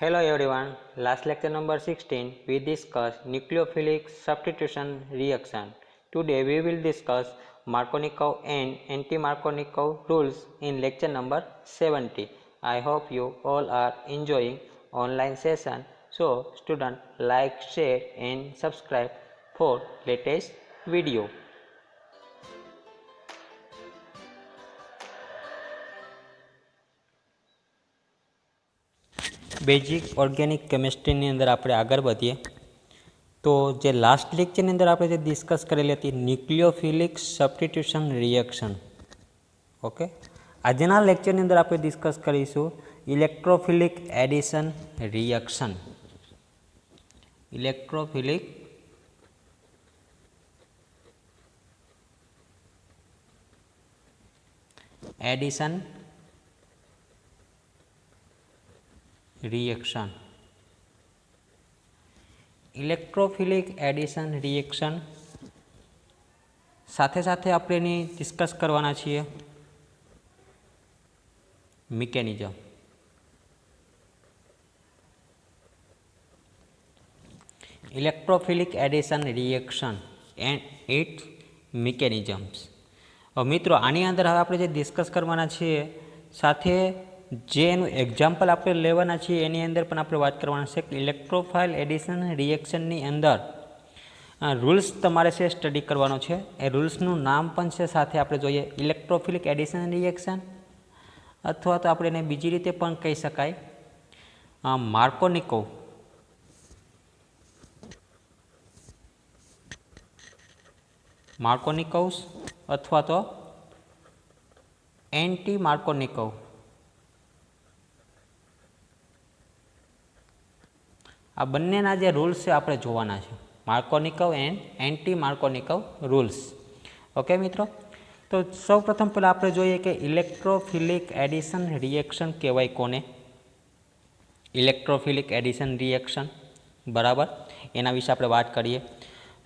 Hello everyone. Last lecture number 16 we discussed nucleophilic substitution reaction. Today we will discuss Markovnikov and anti-Markovnikov rules in lecture number 70. I hope you all are enjoying online session. So student like, share and subscribe for latest video. Basic organic કેમિસ્ટ્રીની અંદર આપણે આગળ વધીએ તો જે last લેક્ચરની અંદર આપણે જે ડિસ્કસ કરેલી હતી ન્યુક્લિયોફિલિક સબસ્ટિટ્યુશન રિએક્શન. ઓકે, આજના લેક્ચરની અંદર આપણે ડિસ્કસ કરીશું electrophilic addition reaction. Electrophilic addition reaction. Electrophilic addition reaction સાથે સાથે આપણે એની ડિસ્કસ કરવાના છીએ mechanism. Electrophilic addition reaction and its mechanisms. મિત્રો આની અંદર હવે આપણે જે ડિસ્કસ કરવાના છીએ સાથે જે એનું એક્ઝામ્પલ આપણે લેવાના છીએ એની અંદર પણ આપણે વાત કરવાના છે કે ઇલેક્ટ્રોફાઇલ એડિશન રિએક્શનની અંદર રૂલ્સ તમારે છે સ્ટડી કરવાનો છે. એ રૂલ્સનું નામ પણ છે સાથે આપણે જોઈએ ઇલેક્ટ્રોફિલિક એડિશન રિએક્શન, અથવા તો આપણે એને બીજી રીતે પણ કહી શકાય માર્કોનિકોવ માર્કોનિકોવ્સ અથવા તો એન્ટી માર્કોનિકોવ. આ બંનેના જે રૂલ્સ છે આપણે જોવાના છે, માર્કોનિકોવ એન્ડ એન્ટી માર્કોનિકોવ રૂલ્સ. ઓકે મિત્રો, તો સૌ પ્રથમ પહેલાં આપણે જોઈએ કે ઇલેક્ટ્રોફિલિક એડિશન રિએક્શન કહેવાય કોને? ઇલેક્ટ્રોફિલિક એડિશન રિએક્શન, બરાબર, એના વિશે આપણે વાત કરીએ.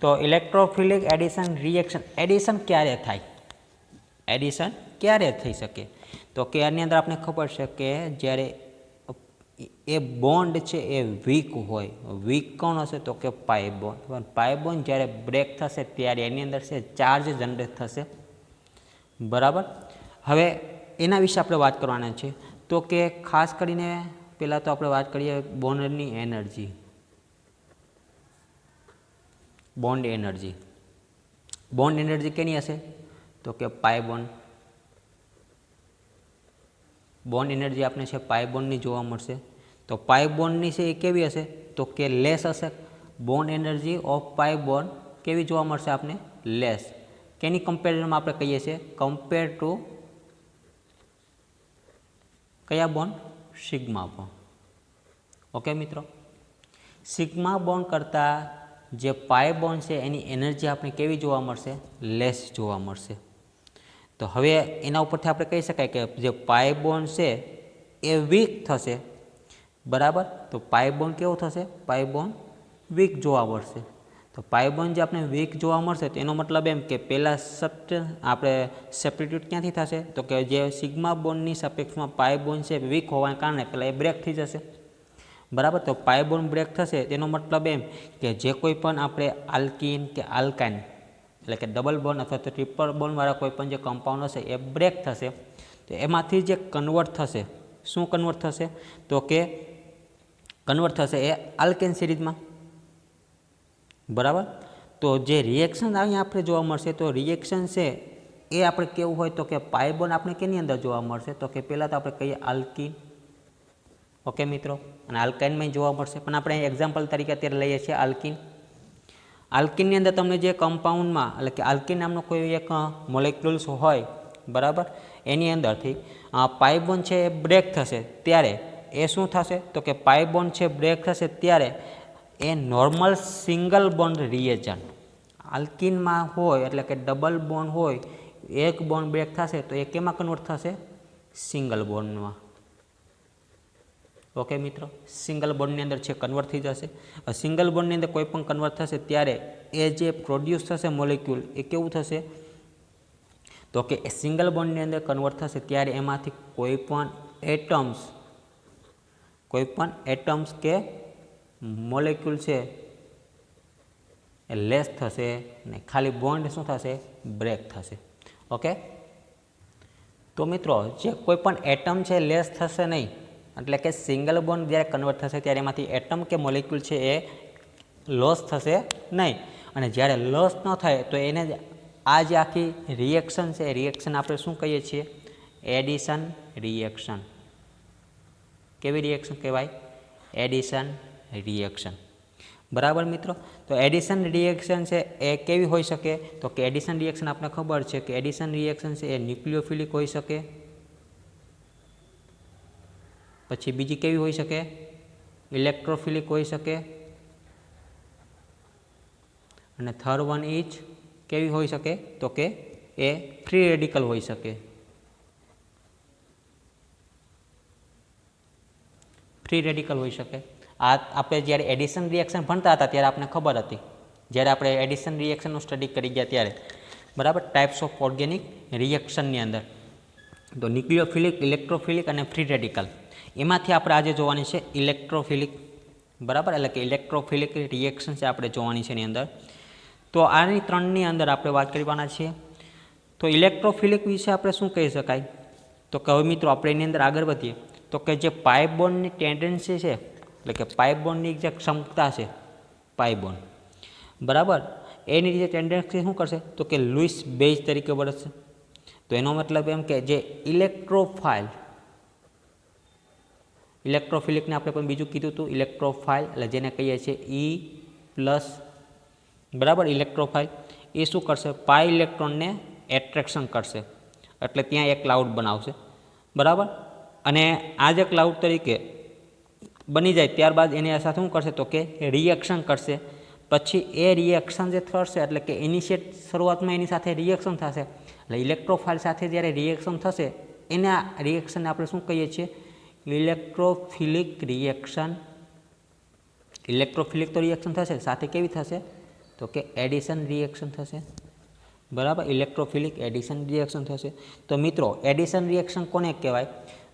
તો ઇલેક્ટ્રોફિલિક એડિશન રિએક્શન, એડિશન ક્યારે થાય? એડિશન ક્યારે થઈ શકે? તો કે આની અંદર આપણે ખબર છે કે જ્યારે એ બોન્ડ છે એ વીક હોય. વીક કોણ હશે? તો કે પાઈ બોન્ડ. પાઈ બોન્ડ જ્યારે બ્રેક થશે ત્યારે એની અંદર છે ચાર્જ જનરેટ થશે, બરાબર. હવે એના વિશે આપણે વાત કરવાના છે. તો કે ખાસ કરીને પહેલાં તો આપણે વાત કરીએ બોન્ડની energy. Bond energy, bond energy કેની હશે? તો કે પાઈ બોન્ડ. બોન્ડ એનર્જી આપણે છે પાઈ બોન્ડની જોવા મળશે. તો પાઈ બોન્ડની છે એ કેવી હશે? તો કે લેસ હશે. Bond energy of pi bond કેવી જોવા મળશે આપને? લેસ. કેની કમ્પેરિઝનમાં આપણે કહીએ છીએ? કમ્પેર ટુ કયા બોન્ડ? Sigma bond. ઓકે મિત્રો, સિગ્મા બોન્ડ કરતાં જે પાઈ બોન્ડ છે એની એનર્જી આપણે કેવી જોવા મળશે? લેસ જોવા મળશે. તો હવે એના ઉપરથી આપણે કહી શકાય કે જે પાઈ બોન્ડ છે એ વીક થશે, બરાબર. તો પાઈ બોન્ડ કેવું થશે? પાઈ બોન્ડ વીક જોવા મળશે. તો પાઈ બોન્ડ જે આપણે વીક જોવા મળશે તો એનો મતલબ એમ કે પહેલાં આપણે સબસ્ટિટ્યુટ ક્યાંથી થશે? તો કે જે સિગ્મા બોન્ડની સાપેક્ષમાં પાઈ બોન્ડ છે વીક હોવાને કારણે પહેલાં એ બ્રેક થઈ જશે, બરાબર. તો પાઈ બોન્ડ બ્રેક થશે તેનો મતલબ એમ કે જે કોઈ પણ આપણે આલ્કીન કે આલ્કાઇન એટલે કે ડબલ બોન્ડ અથવા તો ટ્રિપલ બોન્ડવાળા કોઈ પણ જે કમ્પાઉન્ડ હશે એ બ્રેક થશે. તો એમાંથી જે કન્વર્ટ થશે, શું કન્વર્ટ થશે? તો કે કન્વર્ટ થશે એ આલ્કેન સિરીઝમાં, બરાબર. તો જે રિએક્શન અહીંયા આપણે જોવા મળશે તો રિએક્શન છે એ આપણે કેવું હોય? તો કે પાઈ બોન્ડ આપણે કેની અંદર જોવા મળશે? તો કે પહેલાં તો આપણે કહીએ આલ્કીન. ઓકે મિત્રો, અને આલ્કાઇનમાં જોવા મળશે, પણ આપણે એક્ઝામ્પલ તરીકે અત્યારે લઈએ છીએ આલ્કીન. આલ્કીનની અંદર તમને જે કમ્પાઉન્ડમાં એટલે કે આલ્કીન નામનો કોઈ એક મોલેક્યુલ્સ હોય, બરાબર, એની અંદરથી પાઈ બોન્ડ છે એ બ્રેક થશે ત્યારે એ શું થશે? તો કે પાઈ બોન્ડ છે બ્રેક થશે ત્યારે એ નોર્મલ સિંગલ બોન્ડ રિએજન્ટ આલ્કીનમાં હોય એટલે કે ડબલ બોન્ડ હોય, એક બોન્ડ બ્રેક થશે તો એ કેમાં કન્વર્ટ થશે? સિંગલ બોન્ડમાં. ઓકે મિત્રો, સિંગલ બોન્ડની અંદર છે કન્વર્ટ થઈ જશે. સિંગલ બોન્ડની અંદર કોઈ પણ કન્વર્ટ થશે ત્યારે એ જે પ્રોડ્યુસ થશે મોલેક્યુલ એ કેવું થશે? તો કે સિંગલ બોન્ડની અંદર કન્વર્ટ થશે ત્યારે એમાંથી કોઈ પણ એટમ્સ कोईपण एटम्स के मोलेक्यूल है लेस थशे ने खाली बॉन्ड शुं थशे ब्रेक थशे। ओके, तो मित्रों जे कोईपण एटम है लेस थशे नहीं, एटले के सिंगल बॉन्ड ज्यारे कन्वर्ट थशे त्यारे एमांथी एटम के मोलेक्यूल है ए लॉस थशे नहीं, अने ज्यारे लॉस न थाय तो एने आ जे आखी रिएक्शन है रिएक्शन आपणे शुं कहीए छीए एडिशन रिएक्शन। केवी रिएक्शन कहेवाय एडिशन रिएक्शन। बराबर मित्रों, तो एडिशन रिएक्शन है ए केवी होई शके तो कि एडिशन रिएक्शन आपने खबर है कि एडिशन रिएक्शन है ए न्यूक्लियोफिलिक होई शके, पछी बीजी केवी होई शके इलेक्ट्रोफिलिक होई शके, अने थर्ड वन इज केवी होई शके तो कि ए फ्री रेडिकल होई शके। फ्री रेडिकल होई शके। आपणे ज्यारे एडिशन रिएक्शन भणता हता त्यारे आपने खबर हती, ज्यारे आपणे एडिशन रिएक्शननुं स्टडी करी गया त्यारे, बराबर, टाइप्स ऑफ ऑर्गेनिक रिएक्शननी अंदर तो न्यूक्लियोफिलिक, इलेक्ट्रोफिलिक अने फ्री रेडिकल, एमांथी आपणे आजे जोवानी छे इलेक्ट्रोफिलिक। बराबर, एटले के इलेक्ट्रोफिलिक रिएक्शन छे आपणे जोवानी छे एनी अंदर। तो आनी त्रणनी अंदर आपणे वात करवाना छीए। तो इलेक्ट्रोफिलिक विषे आपणे शुं कही शकाय तो के हवे मित्रों आपणे एनी अंदर आगळ वधीए तो कि जे पाई बॉन्डनी टेन्डन्सी है एटले के पाई बॉन्डनी जे क्षमता है पाई बॉन्ड, बराबर, एनी जे टेन्डन्सी शुं करशे तो कि लुईस बेज तरीके वर्तशे। तो एनो मतलब एम के जे इलेक्ट्रोफाइल, इलेक्ट्रोफिलिक ने आपणे पण बीजुं कीधुं हतुं इलेक्ट्रोफाइल एटले जेने कहीए छीए E+, बराबर, इलेक्ट्रोफाइल ए शुं करशे पाई इलेक्ट्रॉन ने एट्रेक्शन करशे एटले त्यां एक क्लाउड बनावशे। बराबर, अने आ जे क्लाउड तरीके बनी जाए त्यारबाद एनी साथे शुं करशे तो कि रिएक्शन करशे। पछी ए रिएक्शन जे थशे एटले के इनिशिएट शरूआतमां एनी साथे रिएक्शन थशे एटले इलेक्ट्रोफाइल साथे ज्यारे रिएक्शन थशे एना रिएक्शनने आपणे शुं कहीए छीए इलेक्ट्रोफिलिक रिएक्शन। इलेक्ट्रोफिलिक तो रिएक्शन थशे, साथे केवी थशे तो कि एडिशन रिएक्शन थशे। बराबर, इलेक्ट्रोफिलिक एडिशन रिएक्शन थशे। तो मित्रों एडिशन रिएक्शन कोने कहेवाय,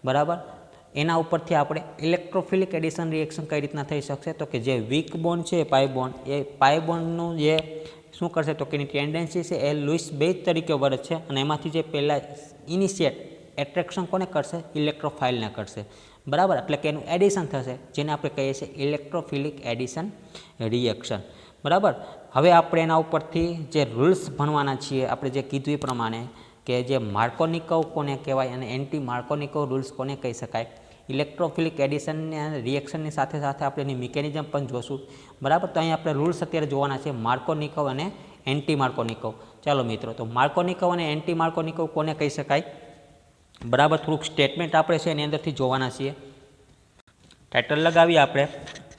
बराबर, एना उपरथी आपणे इलेक्ट्रोफिलिक एडिशन रिएक्शन कई रीतना थई शकशे तो कि जे वीक बॉन्ड है पाई बॉन्ड ए पाई बॉन्डनुं जे शुं करशे तो कि एनी टेन्डन्सी है ए लुईस बेज तरीके वर्तशे अने एमांथी जे पहेला इनिशिएट एट्रेक्शन कोने करशे इलेक्ट्रोफाइल ने करशे। बराबर, एटले के एनुं एडिशन थशे जेने आपणे कहीए छीए इलेक्ट्रोफिलिक एडिशन रिएक्शन। बराबर, हवे आपणे एना उपरथी जे रूल्स भणवाना छीए आपणे जे कीधुं ए प्रमाणे कि जे मार्कोनिकोव कोने कहेवाय अने एंटी मार्कोनिकोव रूल्स कोने कही शकाय। इलेक्ट्रोफिलिक एडिशन रिएक्शननी साथे साथे आपणे एनी मिकेनिजम पण जोशुं। बराबर, तो अहीं आपणे रूल्स अत्यारे जोवाना छे मार्कोनिकोव अने एंटी मार्कोनिकोव। चालो मित्रों, तो मार्कोनिकोव अने एंटी मार्कोनिकोव कोने कही शकाय, बराबर, थोड़ुंक स्टेटमेंट आपणे छे एनी अंदरथी जोवाना छीए। टाइटल लगावीए आपणे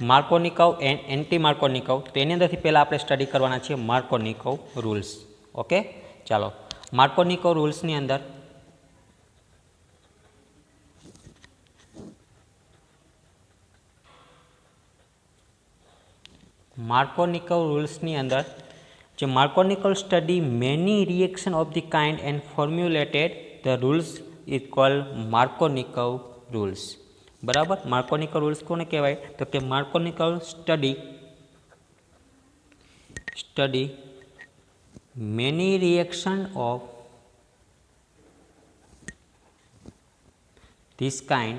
मार्कोनिकोव एंड एंटी मार्कोनिकोव। तो एनी अंदरथी पहेला आपणे स्टडी करवाना छीए मार्कोनिकोव रूल्स। ओके, चालो मार्कोनिकोव रूल्सनी अंदर मार्कोनिकोव रूल्सनी अंदर जो Markovnikov study many reaction of the kind and formulated the rules is called Markovnikov rules. बराबर, मार्कोनिकोव रूल्स कोने कहेवाय तो कि Markovnikov study many reaction of this kind,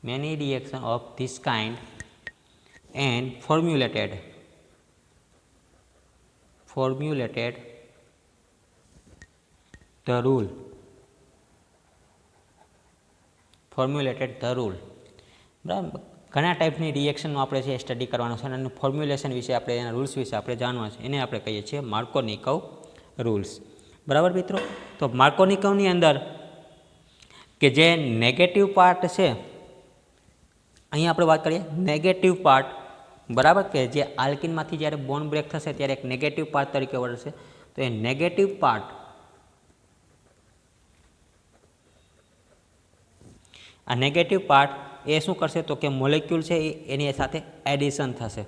many reaction of this kind and formulated the rule, बराबर। घણા टाइपनी reaction આપણે છે study કરવાનો છે અને ફોર્મ્યુલેશન વિશે આપણે એના રૂલ્સ વિશે આપણે જાણવા છે એને આપણે કહીએ છીએ માર્કોનિકોવ રૂલ્સ। बराबर मित्रों, तो मार्कोनिकोवनी अंदर के जे नेगेटिव पार्ट है अहीं आपणे बात करिए नेगेटिव पार्ट, बराबर, के जे आल्किन मांथी ज्यारे बॉन्ड ब्रेक थशे त्यारे एक नेगेटिव पार्ट तरीके वर्तशे। तो ये नेगेटिव पार्ट आ नेगेटिव पार्ट ए शुं करशे तो कि मोलेक्यूल है एनी साथे एडिशन थशे।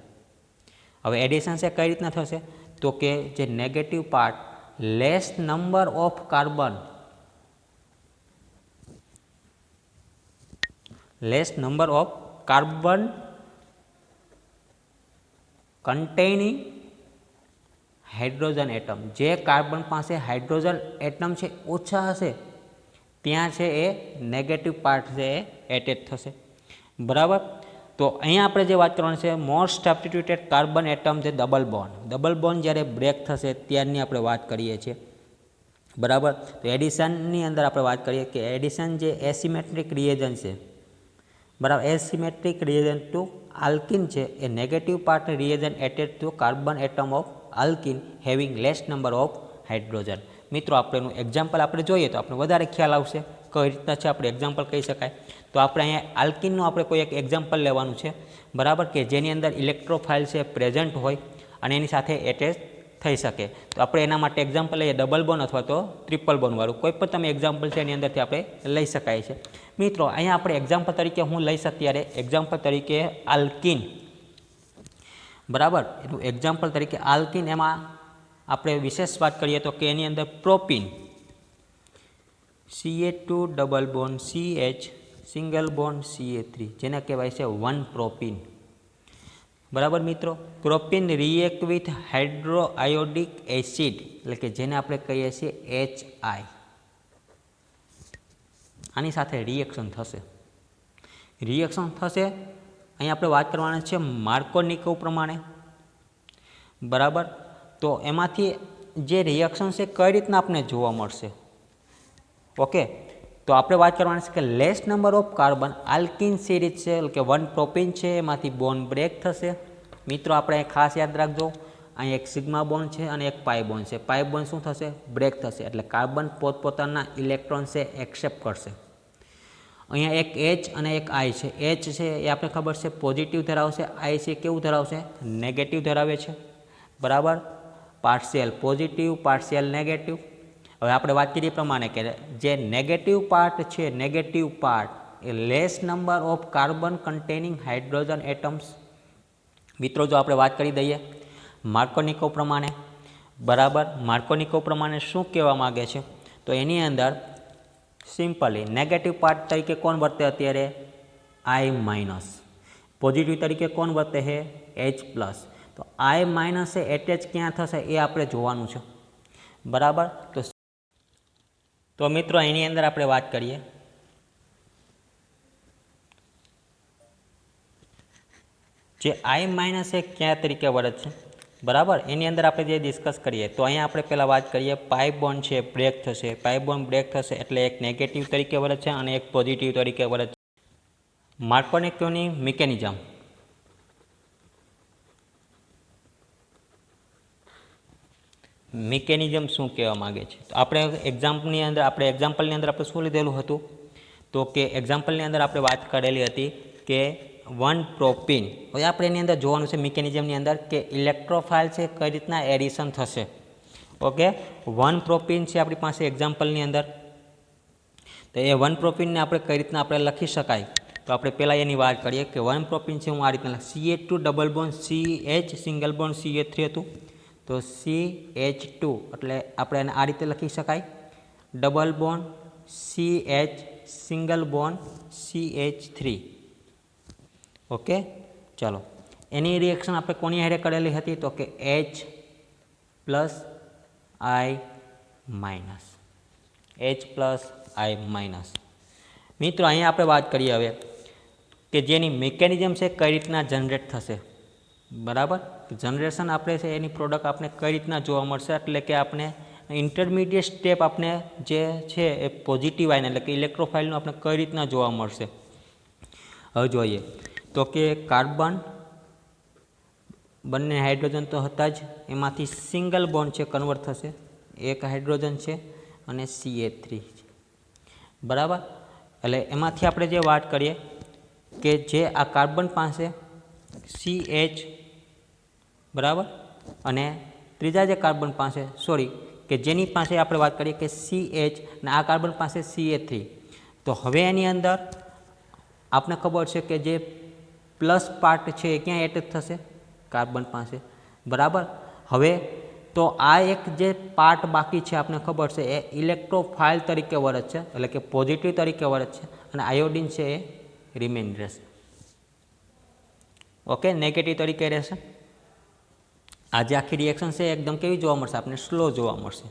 हवे एडिशन से कई रीतना थशे तो कि जे negative part less number of carbon less number of carbon containing hydrogen atom, જે કાર્બન પાસે હાઇડ્રોજન એટમ છે ઓછા હશે ત્યાં છે એ નેગેટિવ પાર્ટ છે એ એટેચ થશે, બરાબર. તો અહીંયા આપણે જે વાત કરવાની છે, મોસ્ટ સબસ્ટિટ્યુટેડ કાર્બન એટમ જે ડબલ બોન્ડ જ્યારે બ્રેક થશે ત્યારની આપણે વાત કરીએ છીએ, બરાબર. તો એડિશનની અંદર આપણે વાત કરીએ કે એડિશન જે એસિમેટ્રિક રિએજન છે, બરાબર, એસિમેટ્રિક રિએજન ટુ આલ્કિન છે એ negative part reagent attach to carbon atom of alkene having less number of hydrogen. મિત્રો આપણે એનું એક્ઝામ્પલ આપણે જોઈએ તો આપણે વધારે ખ્યાલ આવશે કઈ રીતના છે આપણે એક્ઝામ્પલ કહી શકાય. તો આપણે અહીંયા આલ્કિનનું આપણે કોઈ એક એક્ઝામ્પલ લેવાનું છે, બરાબર, કે જેની અંદર ઇલેક્ટ્રોફાઇલ છે પ્રેઝન્ટ હોય અને એની સાથે એટેચ થઈ શકે. તો આપણે એના માટે એક્ઝામ્પલ લઈએ ડબલ બોન્ડ અથવા તો ટ્રિપલ બોન્ડવાળું કોઈ પણ તમે એક્ઝામ્પલ છે એની અંદરથી આપણે લઈ શકાય છે. મિત્રો અહીંયા આપણે એક્ઝામ્પલ તરીકે હું લઈશ અત્યારે એક્ઝામ્પલ તરીકે આલ્કિન, બરાબર. એનું એક્ઝામ્પલ તરીકે આલ્કિન, એમાં આપણે વિશેષ વાત કરીએ તો કે એની અંદર propyne CH2 double bond CH single bond CH3 જેને કહેવાય છે 1 પ્રોપીન, બરાબર. મિત્રો પ્રોપીન રિએક્ટ વિથ હાઇડ્રોઆયોડિક એસિડ એટલે કે જેને આપણે કહીએ છીએ HI, આની સાથે રિએક્શન થશે. અહીં આપણે વાત કરવાની છે માર્કોનિકોવ પ્રમાણે, બરાબર. તો એમાંથી જે રિએક્શન છે કઈ રીતના આપણે જોવા મળશે, ઓકે. તો આપણે વાત કરવાની છે કે less number of carbon alkene series છે એટલે કે 1 પ્રોપીન છે એમાંથી બોન્ડ બ્રેક થશે. મિત્રો આપણે ખાસ યાદ રાખજો, અહીં એક સિગ્મા બોન્ડ છે અને એક પાઈ બોન્ડ છે. પાઈ બોન્ડ શું થશે? બ્રેક થશે, એટલે કાર્બન પોતપોતાના ઇલેક્ટ્રોન છે એક્સેપ્ટ કરશે. અહીંયા એક H અને એક I છે. H છે એ આપણે ખબર છે પોઝિટિવ ધરાવશે, I છે કેવું ધરાવશે? નેગેટિવ ધરાવે છે, બરાબર. Partial positive, partial negative. હવે આપણે વાત કરીએ પ્રમાણે કે જે નેગેટિવ પાર્ટ છે, નેગેટિવ પાર્ટ એ less number of carbon containing hydrogen atoms. મિત્રો જો આપણે વાત કરી દઈએ માર્કોનિકોવ પ્રમાણે, બરાબર. માર્કોનિકોવ પ્રમાણે શું કહેવા માગે છે? તો એની અંદર સિમ્પલી નેગેટિવ પાર્ટ તરીકે કોણ વર્તે અત્યારે? I minus. પોઝિટિવ તરીકે કોણ વર્તે છે? H+. તો I માઇનસ એ એટેચ ક્યાં થશે એ આપણે જોવાનું છે, બરાબર. તો મિત્રો એની અંદર આપણે વાત કરીએ જે I માઇનસ એ ક્યાં તરીકે વર્તે છે, બરાબર. એની અંદર આપણે જે ડિસ્કસ કરીએ તો અહીંયા આપણે પહેલાં વાત કરીએ પાઈ બોન્ડ છે બ્રેક થશે. પાઈ બોન્ડ બ્રેક થશે એટલે એક નેગેટિવ તરીકે વર્તે છે અને એક પોઝિટિવ તરીકે વર્તે છે. માર્કોનિકોવની મિકેનિઝમ, શું કહેવા માગે છે? તો આપણે એક્ઝામ્પલની અંદર આપણે શું લીધેલું હતું? તો કે એક્ઝામ્પલની અંદર આપણે વાત કરેલી હતી કે 1 પ્રોપીન. હવે આપણે એની અંદર જોવાનું છે મિકેનિઝમની અંદર કે ઇલેક્ટ્રોફાઇલ છે કઈ રીતના એડિશન થશે, ઓકે. 1 પ્રોપીન છે આપણી પાસે એક્ઝામ્પલની અંદર. તો એ 1 પ્રોપીનને આપણે કઈ રીતના આપણે લખી શકાય? તો આપણે પહેલાં એની વાત કરીએ કે 1 પ્રોપીન છે હું આ રીતના CH2 double bond CH single bond CH3 હતું. તો CH2 એટલે આપણે એને આ રીતે લખી શકાય, double bond CH single bond CH3, okay. ચાલો એની રિએક્શન આપણે કોની હારે કરેલી હતી? તો કે H+I માઇનસ, H+I માઇનસ. મિત્રો અહીંયા આપણે વાત કરીએ હવે કે જેની મિકેનિઝમ છે કઈ રીતના જનરેટ થશે, બરાબર. જનરેશન આપણે છે એની પ્રોડક્ટ આપણે કઈ રીતના જોવા મળશે, એટલે કે આપણે ઇન્ટરમીડિયેટ સ્ટેપ આપણે જે છે એ પોઝિટિવ આયન એટલે કે ઇલેક્ટ્રોફાઇલનું આપણે કઈ રીતના જોવા મળશે. હવે જોઈએ તો કે કાર્બન બંને હાઇડ્રોજન તો હતા જ, એમાંથી સિંગલ બોન્ડ છે કન્વર્ટ થશે, એક હાઇડ્રોજન છે અને CH3 છે, બરાબર. એટલે એમાંથી આપણે જે વાત કરીએ કે જે આ કાર્બન પાસે CH, બરાબર, અને ત્રીજા જે કાર્બન પાસે કે જેની પાસે આપણે વાત કરીએ કે CH અને આ કાર્બન પાસે CH3. તો હવે એની અંદર આપણે ખબર છે કે જે પ્લસ પાર્ટ છે એ ક્યાં એટેચ થશે? કાર્બન પાસે, બરાબર. હવે તો આ એક જે પાર્ટ બાકી છે આપણે ખબર છે એ ઇલેક્ટ્રોફાઇલ તરીકે વર્તે છે, એટલે કે પોઝિટિવ તરીકે વર્તે છે અને આયોડિન છે એ રિમેન રહેશે. ઓકે, નેગેટિવ તરીકે રહેશે. આ જે આખી રિએક્શન છે એકદમ કેવી જોવા મળશે? આપણને સ્લો જોવા મળશે.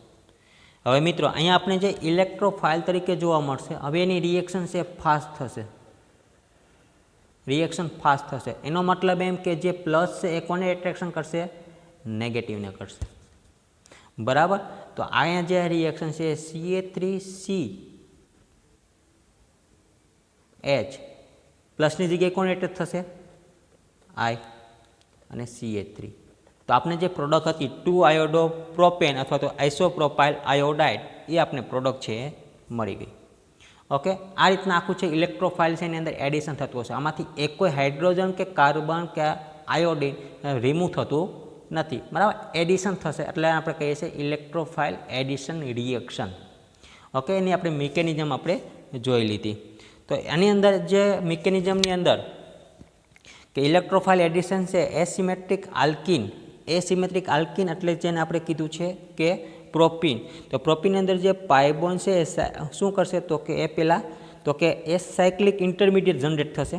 હવે મિત્રો અહીંયા આપણે જે ઇલેક્ટ્રોફાઇલ તરીકે જોવા મળશે, હવે એની રિએક્શન છે ફાસ્ટ થશે. રિએક્શન ફાસ્ટ થશે એનો મતલબ એમ કે જે પ્લસ છે એ કોને એટ્રેક્શન કરશે? નેગેટિવને કરશે. બરાબર. તો અહીંયા જે રિએક્શન છે CH3CH પ્લસની જગ્યાએ કોણ એટ્રેક્ટ થશે? I અને CH3. તો આપણે જે પ્રોડક્ટ હતી 2-આયોડોપ્રોપેન અથવા તો આઇસોપ્રોપાઇલ આયોડાઇડ એ આપણે પ્રોડક્ટ છે એ મળી ગઈ. ઓકે, આ રીતના આખું છે ઇલેક્ટ્રોફાઇલ છે એની અંદર એડિશન થતું હશે. આમાંથી એક કોઈ હાઇડ્રોજન કે કાર્બન કે આયોડિન રિમૂવ થતું નથી. બરાબર, એડિશન થશે એટલે આપણે કહીએ છીએ ઇલેક્ટ્રોફાઇલ એડિશન રિએક્શન. ઓકે, એની આપણે મિકેનિઝમ આપણે જોઈ લીધી. તો એની અંદર જે મિકેનિઝમની અંદર કે ઇલેક્ટ્રોફાઇલ એડિશન છે એસિમેટ્રિક આલ્કિન. એસિમેટ્રિક આલ્કિન એટલે જેને આપણે કીધું છે કે પ્રોપીન. તો પ્રોપીનની અંદર જે પાઈ બોન્ડ છે એ શું કરશે? તો કે એ પહેલાં તો કે એ સાયક્લિક ઇન્ટરમીડિયેટ જનરેટ થશે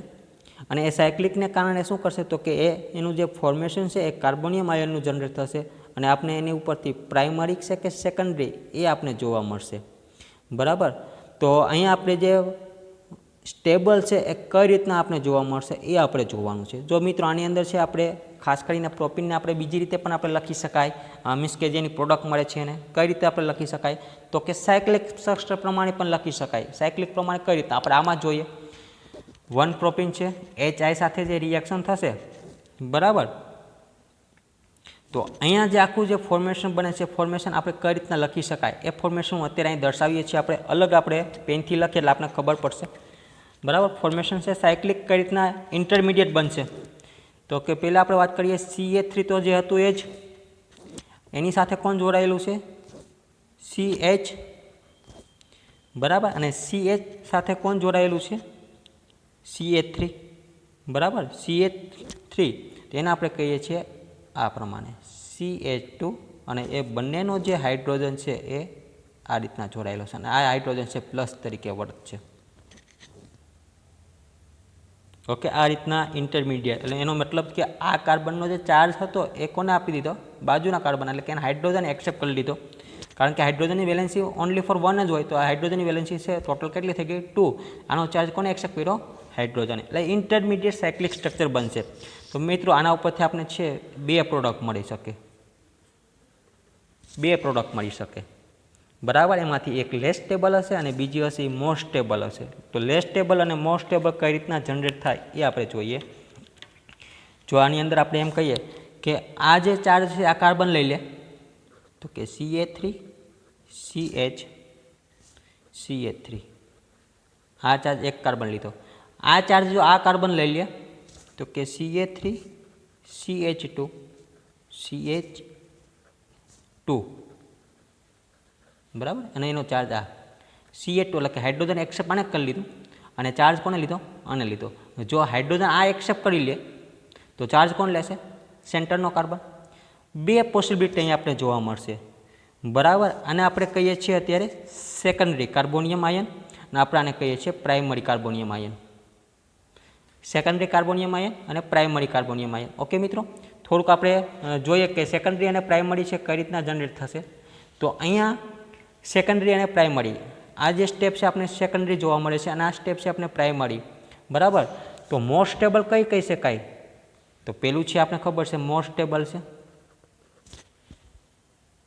અને એ સાયક્લિકને કારણે શું કરશે? તો કે એનું જે ફોર્મેશન છે એ કાર્બોનિયમ આયનનું જનરેટ થશે અને આપણે એની ઉપરથી પ્રાઇમરી છે કે સેકન્ડરી એ આપણે જોવા મળશે. બરાબર. તો અહીંયા આપણે જે સ્ટેબલ છે એ કઈ રીતના આપણે જોવા મળશે એ આપણે જોવાનું છે. જો મિત્રો આની અંદર છે આપણે ખાસ કરીને પ્રોપીનને આપણે બીજી રીતે પણ આપણે લખી શકાય, મીન્સ કે જેની પ્રોડક્ટ મળે છે એને કઈ રીતે આપણે લખી શકાય? તો કે સાયક્લિક સ્ટ્રક્ચર પ્રમાણે પણ લખી શકાય. સાયક્લિક પ્રમાણે કઈ રીતે? આપણે આમાં જોઈએ 1 પ્રોપીન છે HI સાથે જે રિએક્શન થશે. બરાબર. તો અહીંયા જે આખું જે ફોર્મેશન બને છે ફોર્મેશન આપણે કઈ રીતના લખી શકાય એ ફોર્મેશન અત્યારે અહીં દર્શાવીએ છીએ આપણે. અલગ આપણે પેનથી લખીએ એટલે આપણે ખબર પડશે. બરાબર. ફોર્મેશન છે સાયક્લિક કઈ રીતના ઇન્ટરમીડિયેટ બનશે? તો કે પહેલાં આપણે વાત કરીએ CH3 તો જે હતું એ જ એની સાથે કોણ જોડાયેલું છે? CH. બરાબર. અને CH સાથે કોણ જોડાયેલું છે? CH3. બરાબર. CH3 તેને આપણે કહીએ છીએ આ પ્રમાણે CH2 અને એ બંનેનો જે હાઇડ્રોજન છે એ આ રીતના જોડાયેલો છે અને આ હાઇડ્રોજન છે પ્લસ તરીકે વર્તશે. ઓકે, આ રીતના ઇન્ટરમીડિયેટ એટલે એનો મતલબ કે આ કાર્બનનો જે ચાર્જ હતો એ કોને આપી દીધો? બાજુના કાર્બન, એટલે કે એને હાઇડ્રોજન એક્સેપ્ટ કરી લીધો. કારણ કે હાઇડ્રોજનની વેલેન્સી ઓનલી ફોર 1 જ હોય તો આ હાઇડ્રોજનની વેલેન્સી છે ટોટલ કેટલી થઈ ગઈ? 2. આનો ચાર્જ કોને એક્સેપ્ટ કર્યો? હાઇડ્રોજન. એટલે ઇન્ટરમીડિયેટ સાયક્લિક સ્ટ્રક્ચર બનશે. તો મિત્રો આના ઉપરથી આપણે છે 2 પ્રોડક્ટ મળી શકે. 2 પ્રોડક્ટ મળી શકે. બરાબર. એમાંથી એક લેસ સ્ટેબલ હશે અને બીજી હશે એ મોસ્ટ સ્ટેબલ હશે. તો લેસ સ્ટેબલ અને મોસ્ટ સ્ટેબલ કઈ રીતના જનરેટ થાય એ આપણે જોઈએ. જો આની અંદર આપણે એમ કહીએ કે આ જે ચાર્જ છે આ કાર્બન લઈ લે તો કે CH3 CH CH3 આ ચાર્જ એક કાર્બન લીધો. આ ચાર્જ જો આ કાર્બન લઈ લે તો કે CH3 CH2 CH2. બરાબર. અને એનો ચાર્જ આ CH2 એટલે કે હાઇડ્રોજન એક્સેપ્ટ આને કરી લીધું અને ચાર્જ કોને લીધો? આને લીધો. જો હાઇડ્રોજન આ એક્સેપ્ટ કરી લે તો ચાર્જ કોણ લેશે? સેન્ટરનો કાર્બન. 2 પોસિબિલિટી અહીં આપણે જોવા મળશે. બરાબર. અને આપણે કહીએ છીએ અત્યારે સેકન્ડરી કાર્બોનિયમ આયન અને આપણે આને કહીએ છીએ primary carbonium ion. Secondary carbonium ion અને પ્રાઇમરી કાર્બોનિયમ આયન. ઓકે મિત્રો, થોડુંક આપણે જોઈએ કે સેકન્ડરી અને પ્રાઇમરી છે કઈ રીતના જનરેટ થશે. તો અહીંયા સેકન્ડરી અને પ્રાઇમરી આ જે સ્ટેપ છે આપણે સેકન્ડરી જોવા મળે છે અને આ સ્ટેપ છે આપણે પ્રાઇમરી. બરાબર. તો મોસ્ટ સ્ટેબલ કઈ કહી શકાય? તો પેલું છે આપણે ખબર છે મોસ્ટ સ્ટેબલ છે.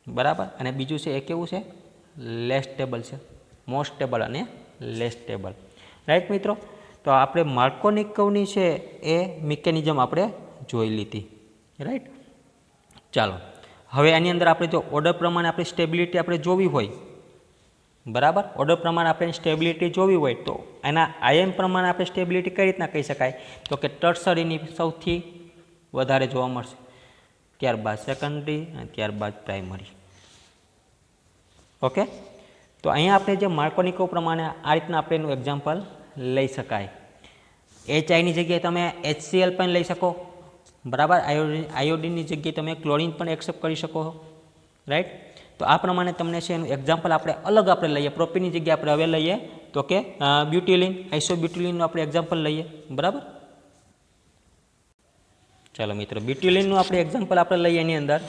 બરાબર. અને બીજું છે એ કેવું છે? લેસ સ્ટેબલ છે. મોસ્ટ સ્ટેબલ અને લેસ સ્ટેબલ. રાઈટ મિત્રો. તો આપણે માર્કોની કર્વની છે એ મિકેનિઝમ આપણે જોઈ લીધી. રાઈટ. ચાલો હવે આની અંદર આપણે જો ઓર્ડર પ્રમાણે આપણી સ્ટેબિલિટી આપણે જોવી હોય. બરાબર. ઓર્ડર પ્રમાણે આપણે સ્ટેબિલિટી જોવી હોય તો એના આયન પ્રમાણે આપણે સ્ટેબિલિટી કઈ રીતના કહી શકાય? તો કે ટર્સરીની સૌથી વધારે જોવા મળશે, ત્યારબાદ સેકન્ડરી અને ત્યારબાદ પ્રાઇમરી. ઓકે. તો અહીંયા આપણે જે માર્કોની કર્વ પ્રમાણે આ રીતના આપણે એનું એક્ઝામ્પલ લઈ શકાય. HIની જગ્યાએ તમે HCl પણ લઈ શકો. બરાબર. આયોડિનની જગ્યાએ તમે ક્લોરિન પણ એક્સેપ્ટ કરી શકો. રાઈટ. તો આ પ્રમાણે તમને છે એનું એક્ઝામ્પલ આપણે અલગ આપણે લઈએ, પ્રોપેનની જગ્યાએ આપણે હવે લઈએ તો કે બ્યુટિલિન, આઇસોબ્યુટિલિનનું આપણે એક્ઝામ્પલ લઈએ, બરાબર. ચાલો મિત્રો, બ્યુટિલિનનું આપણે એક્ઝામ્પલ આપણે લઈએ એની અંદર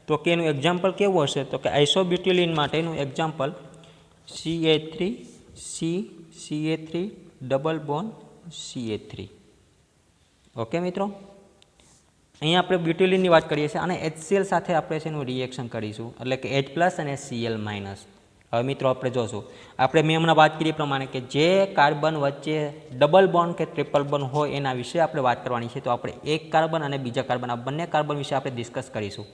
તો કે એનું એક્ઝામ્પલ કેવું હશે તો કે આઇસોબ્યુટિલિન માટેનું example CH3 double bond CH3. Okay મિત્રો, અહીંયા આપણે બ્યુટિલિનની વાત કરીએ છીએ અને HCl સાથે આપણે છે એનું રિએક્શન કરીશું, એટલે કે H+ અને Cl-. હવે મિત્રો આપણે જોશું, આપણે મેં હમણાં વાત કરી પ્રમાણે કે જે કાર્બન વચ્ચે ડબલ બોન્ડ કે ટ્રિપલ બોન્ડ હોય એના વિશે આપણે વાત કરવાની છે. તો આપણે એક કાર્બન અને બીજા કાર્બન, આ બંને કાર્બન વિશે આપણે ડિસ્કસ કરીશું,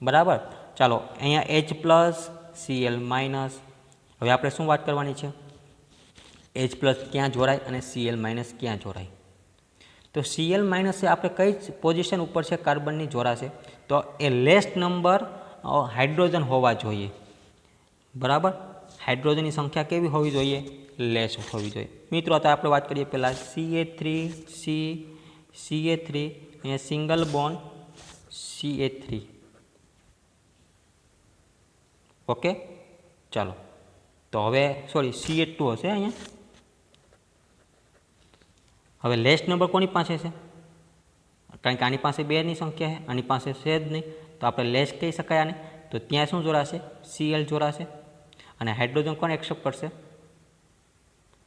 બરાબર. ચાલો, અહીંયા H+, Cl-. હવે આપણે શું વાત કરવાની છે, H+ ક્યાં જોડાય અને Cl- ક્યાં જોડાય. તો Cl- એ આપણે કઈ પોઝિશન ઉપર છે કાર્બનની જોડાશે, તો એ લેસ્ટ નંબર હાઇડ્રોજન હોવા જોઈએ, બરાબર. હાઇડ્રોજનની સંખ્યા કેવી હોવી જોઈએ, લેસ હોવી જોઈએ. મિત્રો તો આપણે વાત કરીએ પહેલાં CH3 અહીંયા સિંગલ બોન્ડ CH3. ઓકે, ચાલો. તો હવે CH2 હશે અહીંયા. હવે લેસ્ટ નંબર કોની પાસે છે, કારણ કે આની પાસે 2ની સંખ્યા છે, આની પાસે છે જ નહીં, તો આપણે લેસ કહી શકાય આને. તો ત્યાં શું જોડાશે, Cl જોડાશે અને હાઇડ્રોજન કોણ એક્સેપ્ટ કરશે,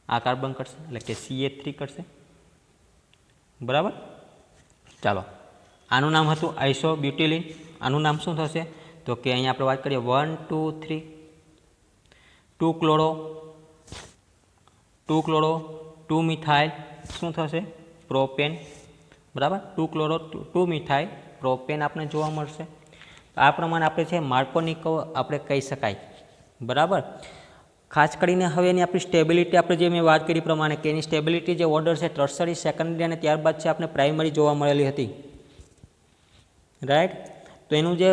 આ કાર્બન કરશે, એટલે કે CH3 કરશે, બરાબર. ચાલો, આનું નામ હતું આઇસોબ્યુટિલિન. આનું નામ શું થશે તો કે અહીંયા આપણે વાત કરીએ 1 2 3 2 ક્લોરો 2 મિથાઇલ શું થશે, પ્રોપેન, બરાબર. 2 ક્લોરો 2 મિથાઇલ પ્રોપેન આપણે જોવા મળશે. આ પ્રમાણે આપણે છે માર્કોનિક આપણે કહી શકાય, બરાબર. ખાસ કરીને હવે એની આપણી સ્ટેબિલિટી આપણે જે મેં વાત કરી પ્રમાણે કે એની સ્ટેબિલિટી જે ઓર્ડર છે ટર્સરી, સેકન્ડરી અને ત્યારબાદ છે આપણે પ્રાઇમરી જોવા મળેલી હતી, રાઈટ. તો એનું જે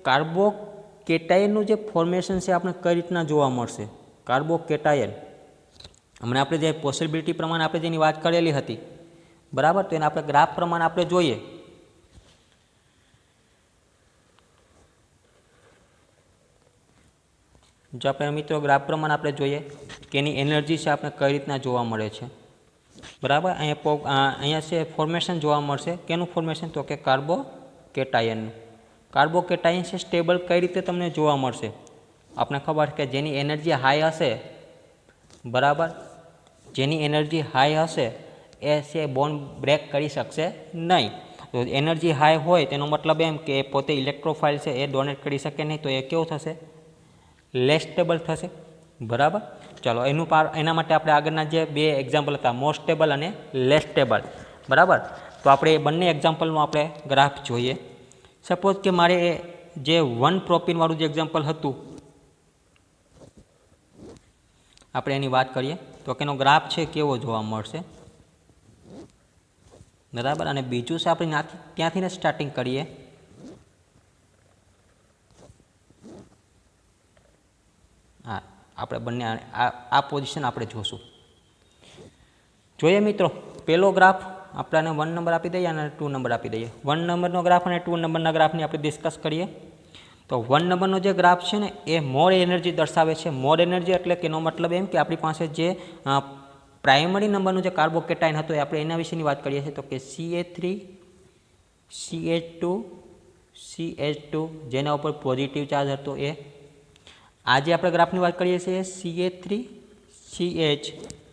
કાર્બોકેટાયનનું જે ફોર્મેશન છે આપણે કઈ રીતના જોવા મળશે, કાર્બોકેટાયન હમણાં આપણે જે પોસિબિલિટી પ્રમાણે આપણે જેની વાત કરેલી હતી, બરાબર. તો એને આપણે ગ્રાફ પ્રમાણે આપણે જોઈએ. જો આપણે મિત્રો ગ્રાફ પ્રમાણે આપણે જોઈએ કે એની એનર્જી છે આપણે કઈ રીતના જોવા મળે છે, બરાબર. અહીંયા છે ફોર્મેશન જોવા મળશે, કેનું ફોર્મેશન તો કે કાર્બોકેટાયનનું. કાર્બોકેટાયન છે સ્ટેબલ કઈ રીતે તમને જોવા મળશે, આપણે ખબર કે જેની એનર્જી હાઈ હશે, બરાબર, જેની એનર્જી હાઈ હશે એ છે બોન્ડ બ્રેક કરી શકશે નહીં. તો એનર્જી હાઈ હોય તેનો મતલબ એમ કે પોતે ઇલેક્ટ્રોફાઇલ છે એ ડોનેટ કરી શકે નહીં, તો એ કેવું થશે, લેસ સ્ટેબલ થશે, બરાબર. ચાલો, એના માટે આપણે આગળના જે 2 એક્ઝામ્પલ હતા, મોસ્ટ સ્ટેબલ અને લેસ સ્ટેબલ, બરાબર. તો આપણે એ બંને એક્ઝામ્પલનું આપણે ગ્રાફ જોઈએ. સપોઝ કે મારે જે 1 પ્રોપીનવાળું જે એક્ઝામ્પલ હતું આપણે એની વાત કરીએ તો કે એનો ગ્રાફ છે કેવો જોવા મળશે, બરાબર. અને બીજું છે આપણે ત્યાંથી સ્ટાર્ટિંગ કરીએ. હા, આપણે બંને આ પોઝિશન આપણે જોશું. જોઈએ મિત્રો, પહેલો ગ્રાફ આપણે 1 નંબર આપી દઈએ અને 2 નંબર આપી દઈએ. 1 નંબરનો ગ્રાફ અને 2 નંબરના ગ્રાફની આપણે ડિસ્કસ કરીએ. તો 1 નંબરનો જે ગ્રાફ છે ને એ મોર એનર્જી દર્શાવે છે. મોર એનર્જી એટલે કે એનો મતલબ એમ કે આપણી પાસે જે પ્રાઇમરી નંબરનું જે કાર્બોકેટાઇન હતું એ આપણે એના વિશેની વાત કરીએ છીએ. તો કે CH3 CH2 જેના ઉપર પોઝિટિવ ચાર્જ હતો એ. આજે આપણે ગ્રાફની વાત કરીએ છીએ CH3 CH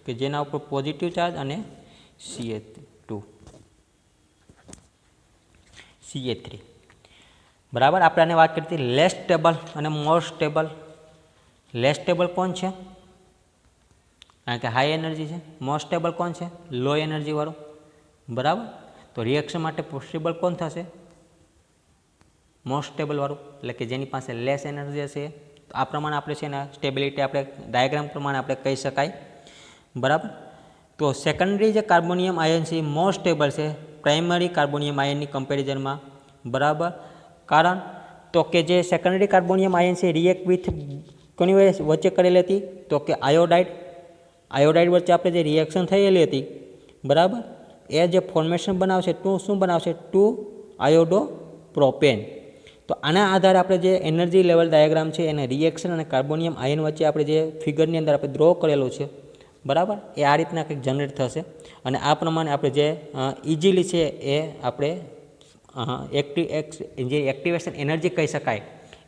કે જેના ઉપર પોઝિટિવ ચાર્જ અને CH3, બરાબર. આપણે આને વાત કરી હતી લેસ સ્ટેબલ અને મોર સ્ટેબલ. લેસ સ્ટેબલ કોણ છે, કારણ કે હાઈ એનર્જી છે. મોર સ્ટેબલ કોણ છે, લો એનર્જી વાળું, બરાબર. તો રિએક્શન માટે પોસિબલ કોણ થશે, મોર સ્ટેબલ વાળું, એટલે કે જેની પાસે લેસ એનર્જી હશે. આ પ્રમાણે આપણે છે ને સ્ટેબિલિટી આપણે ડાયાગ્રામ પ્રમાણે આપણે કહી શકાય, બરાબર. તો સેકન્ડરી જે કાર્બોનિયમ આયન છે એ મોર સ્ટેબલ છે પ્રાઇમરી કાર્બોનિયમ આયનની કમ્પેરિઝનમાં, બરાબર. કારણ તો કે જે સેકન્ડરી કાર્બોનિયમ આયન છે રિએક્ટ વિથ કોની વચ્ચે કરેલી હતી તો કે આયોડાઇડ વચ્ચે આપણે જે રિએક્શન થયેલી હતી, બરાબર, એ જે ફોર્મેશન બનાવશે શું બનાવશે 2 આયોડો પ્રોપેન. તો આના આધારે આપણે જે એનર્જી લેવલ ડાયાગ્રામ છે એને રિએક્શન અને કાર્બોનિયમ આયન વચ્ચે આપણે જે ફિગરની અંદર આપણે ડ્રો કરેલું છે, બરાબર, એ આ રીતના કંઈક જનરેટ થશે અને આ પ્રમાણે આપણે જે ઇઝીલી છે એ આપણે જે એક્ટિવેશન એનર્જી કહી શકાય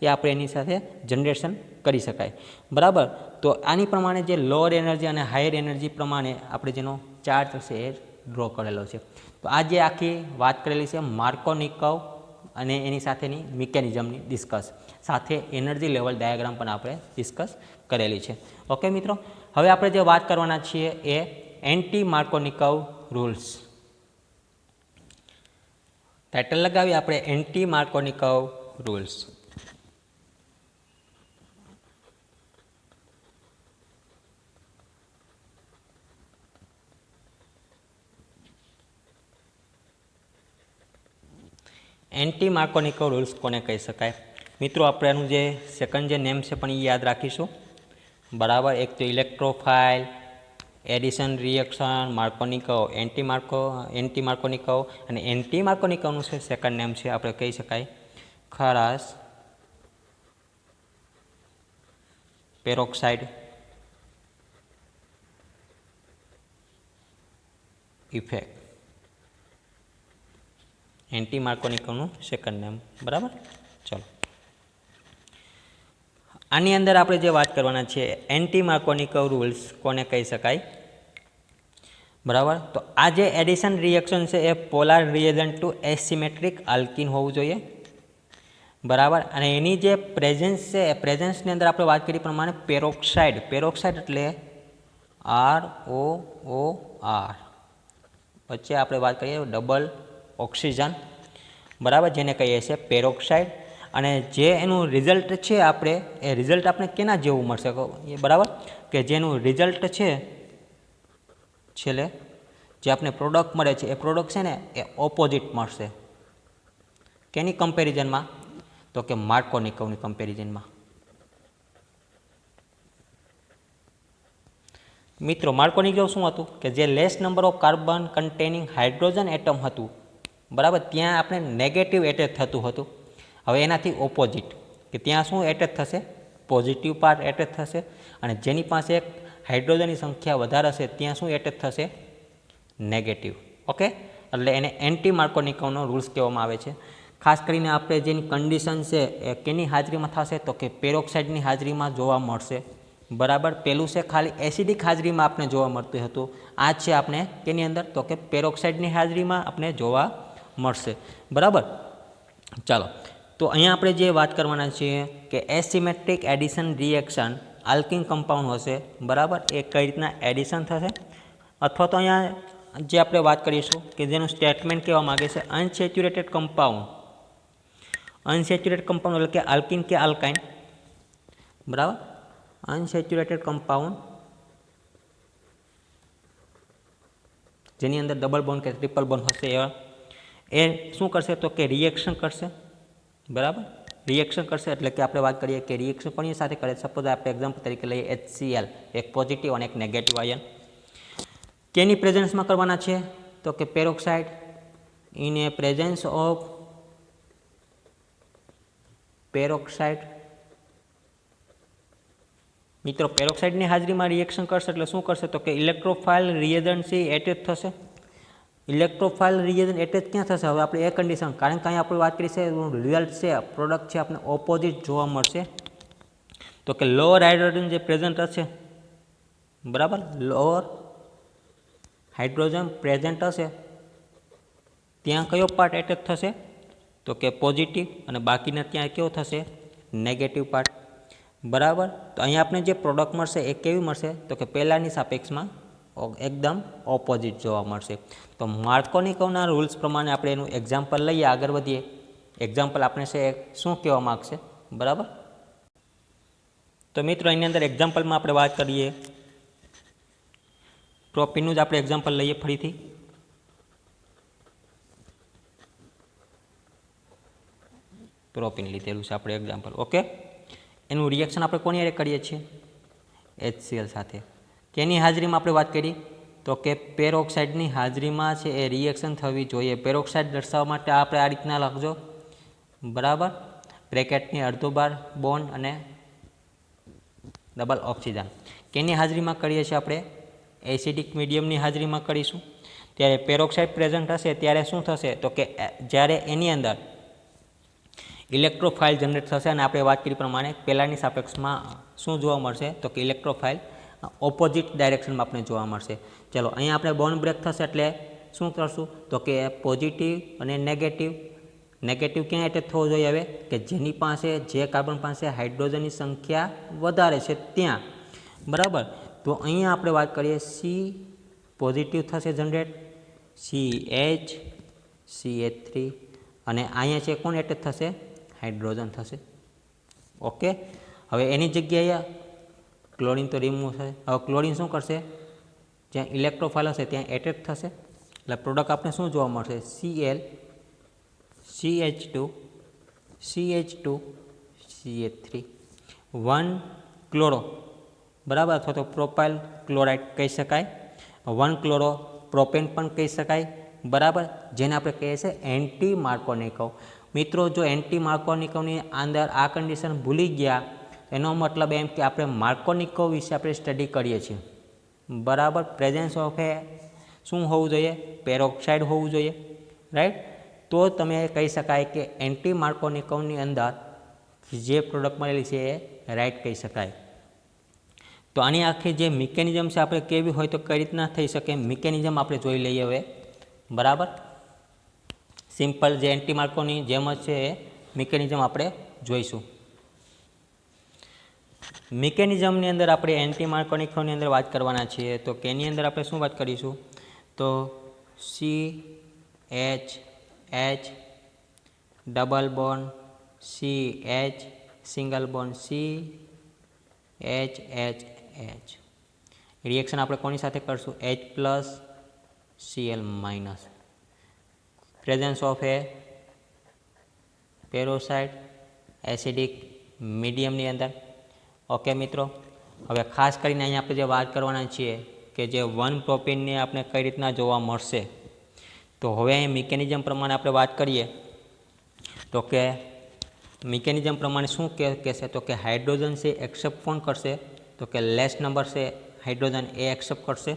એ આપણે એની સાથે જનરેશન કરી શકાય, બરાબર. તો આની પ્રમાણે જે લોઅર એનર્જી અને હાયર એનર્જી પ્રમાણે આપણે જેનો ચાર્ટ છે એ ડ્રો કરેલો છે. તો આ જે આખી વાત કરેલી છે માર્કોનિકવ અને એની સાથેની મિકેનિઝમની ડિસ્કસ સાથે એનર્જી લેવલ ડાયાગ્રામ પણ આપણે ડિસ્કસ કરેલી છે. ઓકે મિત્રો, હવે આપણે જે વાત કરવાના છીએ એ એન્ટી માર્કોનિકવ રૂલ્સ. ટાઇટલ લગાવી આપણે એન્ટી માર્કોનિકવ રૂલ્સ. એન્ટી માર્કોનિકવ રૂલ્સ કોને કહી શકાય? મિત્રો આપણે એનું જે સેકન્ડ જે નેમ છે પણ એ યાદ રાખીશું, બરાબર. એક તો ઇલેક્ટ્રોફાઇલ, એડિશન રિએક્શન, માર્કોનિકવ, એન્ટી માર્કોનિકવ અને એન્ટી માર્કોનિકવનું છે સેકન્ડ નેમ છે આપણે કહી શકાય ખરાશ પેરોક્સાઇડ ઇફેક્ટ. એન્ટી માર્કોનિકવનું સેકન્ડ નેમ, બરાબર. ચલો, આની અંદર આપણે જે વાત કરવાના છે એન્ટી માર્કોનિકવ રૂલ્સ કોને કહી શકાય, બરાબર. તો આ જે એડિશન રિએક્શન છે એ પોલાર રિએજન્ટ ટુ એસિમેટ્રિક આલ્કીન હોવું જોઈએ, બરાબર. અને એની જે પ્રેઝન્સ છે એ પ્રેઝન્સની અંદર આપણે વાત કરી પ્રમાણે પેરોક્સાઇડ એટલે ROOR, વચ્ચે આપણે વાત કરીએ ડબલ ઓક્સિજન, બરાબર, જેને કહીએ છીએ પેરોક્સાઇડ. અને જે એનું રિઝલ્ટ છે આપણે એ રિઝલ્ટ આપણે કેના જેવું મળશે, બરાબર, કે જેનું રિઝલ્ટ છે છેલ્લે જે આપણે પ્રોડક્ટ મળે છે એ પ્રોડક્ટ છે ને એ ઓપોઝિટ મળશે. કેની કમ્પેરિઝનમાં? તો કે માર્કોનિકવની કમ્પેરિઝનમાં. મિત્રો, માર્કોનિકવ શું હતું કે જે less number of carbon containing hydrogen atom હતું, બરાબર, ત્યાં આપણે નેગેટિવ એટેચ થતું હતું. હવે એનાથી ઓપોઝિટ કે ત્યાં શું એટેચ થશે? પોઝિટિવ પાર્ટ એટેચ થશે. અને જેની પાસે હાઇડ્રોજનની સંખ્યા વધારે હશે ત્યાં શું એટેચ થશે? નેગેટિવ. ઓકે, એટલે એને એન્ટી માર્કોનિકવનો રૂલ્સ કહેવામાં આવે છે. ખાસ કરીને આપણે જેની કન્ડિશન છે એ કેની હાજરીમાં થશે? તો કે પેરોક્સાઇડની હાજરીમાં જોવા મળશે, બરાબર. પેલું છે ખાલી એસિડિક હાજરીમાં આપણે જોવા મળતું હતું, આ છે આપણે કેની અંદર? તો કે પેરોક્સાઇડની હાજરીમાં આપણે જોવા મળશે, બરાબર. ચાલો, તો અહીંયા આપણે જે વાત કરવાના છીએ કે એસિમેટ્રિક એડિશન રિએક્શન આલ્કિન કમ્પાઉન્ડ હશે, બરાબર, એ કઈ રીતના એડિશન થશે, અથવા તો અહીંયા જે આપણે વાત કરીશું કે જેનું સ્ટેટમેન્ટ કહેવા માગે છે અનસેચ્યુરેટેડ કમ્પાઉન્ડ એટલે કે આલ્કિન કે આલ્કાઇન, બરાબર. અનસેચ્યુરેટેડ કમ્પાઉન્ડ જેની અંદર ડબલ બોન્ડ કે ટ્રિપલ બોન્ડ હશે એ શું કરશે? તો કે રિએક્શન કરશે, બરાબર. રિએક્શન કરશે એટલે કે આપણે વાત કરીએ કે રિએક્શન કોની સાથે કરે? સપોઝ આપણે એક્ઝામ્પલ તરીકે લઈએ HCl, એક પોઝિટિવ અને એક નેગેટિવ આયન. કેની પ્રેઝન્સમાં કરવાના છે? તો કે peroxide in A presence of peroxide. મિત્રો, પેરોક્સાઇડની હાજરીમાં રિએક્શન કરશે એટલે શું કરશે? તો કે ઇલેક્ટ્રોફાઇલ રિએજન્ટ છે એટેચ થશે. ઇલેક્ટ્રોફાઇલ રિએજન્ટ એટેચ ક્યાં થશે? હવે આપણે એ કન્ડિશન, કારણ કે અહીંયા આપણે વાત કરી છે રિઝલ્ટ છે પ્રોડક્ટ છે આપણે ઓપોઝિટ જોવા મળશે. તો કે લોઅર હાઇડ્રોજન જે પ્રેઝન્ટ હશે, બરાબર, લોઅર હાઇડ્રોજન પ્રેઝન્ટ હશે ત્યાં કયો પાર્ટ એટેચ થશે? તો કે પોઝિટિવ, અને બાકીના ત્યાં કેવો થશે? નેગેટિવ પાર્ટ, બરાબર. તો અહીંયા આપણે જે પ્રોડક્ટ મળશે એ કેવી મળશે? તો કે પહેલાંની સાપેક્ષમાં એકદમ ઓપોઝિટ જોવા મળશે. તો માર્કોનિકવના રૂલ્સ પ્રમાણે આપણે એનું એક્ઝામ્પલ લઈએ, આગળ વધીએ. એક્ઝામ્પલ આપણે છે શું કહેવા માગશે, બરાબર. તો મિત્રો, એની અંદર એક્ઝામ્પલમાં આપણે વાત કરીએ પ્રોપીનનું જ આપણે એક્ઝામ્પલ લઈએ ફરીથી. પ્રોપીન લીધેલું છે આપણે એક્ઝામ્પલ, ઓકે. એનું રિએક્શન આપણે કોની હારે કરીએ છીએ? HCl સાથે. કેની હાજરીમાં આપણે વાત કરી? તો કે પેરોક્સાઇડની હાજરીમાં છે એ રિએક્શન થવી જોઈએ. પેરોક્સાઇડ દર્શાવવા માટે આપણે આ રીતના લખજો, બરાબર. બ્રેકેટની અડધો બાર બોન્ડ અને ડબલ ઓક્સિજન કેની હાજરીમાં કરીએ છીએ આપણે એસિડિક મીડિયમની હાજરીમાં કરીશું ત્યારે પેરોક્સાઇડ પ્રેઝન્ટ હશે ત્યારે શું થશે તો કે જ્યારે એની અંદર ઇલેક્ટ્રોફાઇલ જનરેટ થશે અને આપણે વાત કરી પ્રમાણે પહેલાંની સાપેક્ષમાં શું જોવા મળશે તો કે ઇલેક્ટ્રોફાઇલ ઓપોઝિટ ડાયરેક્શનમાં આપણે જોવા મળશે. ચલો અહીંયા આપણે બોન્ડ બ્રેક થશે એટલે શું કરશું તો કે પોઝિટિવ અને નેગેટિવ ક્યાં એટેચ થવો જોઈએ હવે કે જેની પાસે જે કાર્બન પાસે હાઇડ્રોજનની સંખ્યા વધારે છે ત્યાં બરાબર. તો અહીંયા આપણે વાત કરીએ સી પોઝિટિવ થશે જનરેટ CH3 અને અહીંયા છે કોણ એટેચ થશે હાઇડ્રોજન થશે. ઓકે હવે એની જગ્યાએ ક્લોરીન તો રિમૂવ થશે. હવે ક્લોરીન શું કરશે જ્યાં ઇલેક્ટ્રોફાઇલ હશે ત્યાં એટેચ થશે એટલે પ્રોડક્ટ આપણે શું જોવા મળશે Cl CH2 CH3 1 ક્લોરો બરાબર અથવા તો પ્રોપાઇલ ક્લોરાઇડ કહી શકાય 1 ક્લોરો પ્રોપેન પણ કહી શકાય બરાબર જેને આપણે કહીએ છીએ એન્ટી માર્કોનિકવ. મિત્રો જો એન્ટી માર્કોનિકવની અંદર આ કન્ડિશન ભૂલી ગયા એનો મતલબ એમ કે આપણે માર્કોનિકવ વિશે આપણે સ્ટડી કરીએ છીએ બરાબર. પ્રેઝન્સ ઓફ એ શું હોવું જોઈએ પેરોક્સાઇડ હોવું જોઈએ રાઈટ. તો તમે કહી શકાય કે એન્ટી માર્કોનિકવની અંદર જે પ્રોડક્ટ મળેલી છે એ રાઈટ કહી શકાય. તો આની આખી જે મિકેનિઝમ છે આપણે કેવી હોય તો કઈ રીતના થઈ શકે મિકેનિઝમ આપણે જોઈ લઈએ હવે બરાબર. સિમ્પલ જે એન્ટી માર્કોની જેમ જ છે એ મિકેનિઝમ આપણે જોઈશું. મિકેનિઝમની અંદર આપણે એન્ટી માર્કોનિકની અંદર વાત કરવાના છીએ તો કેની અંદર આપણે શું વાત કરીશું તો CH double bond CH single bond CH reaction આપણે કોની સાથે કરશું H+ Cl-, presence of a peroxide acidic મીડિયમની અંદર. ઓકે મિત્રો હવે ખાસ કરીને અહીંયા આપણે જે વાત કરવાના છીએ કે જે 1 પ્રોપેનને આપણે કઈ રીતના જોવા મળશે તો હવે અહીં મિકેનિઝમ પ્રમાણે આપણે વાત કરીએ તો કે મિકેનિઝમ પ્રમાણે શું કહેશે તો કે હાઇડ્રોજન છે એક્સેપ્ટ કોણ કરશે તો કે લેસ નંબર છે હાઇડ્રોજન એ એક્સેપ્ટ કરશે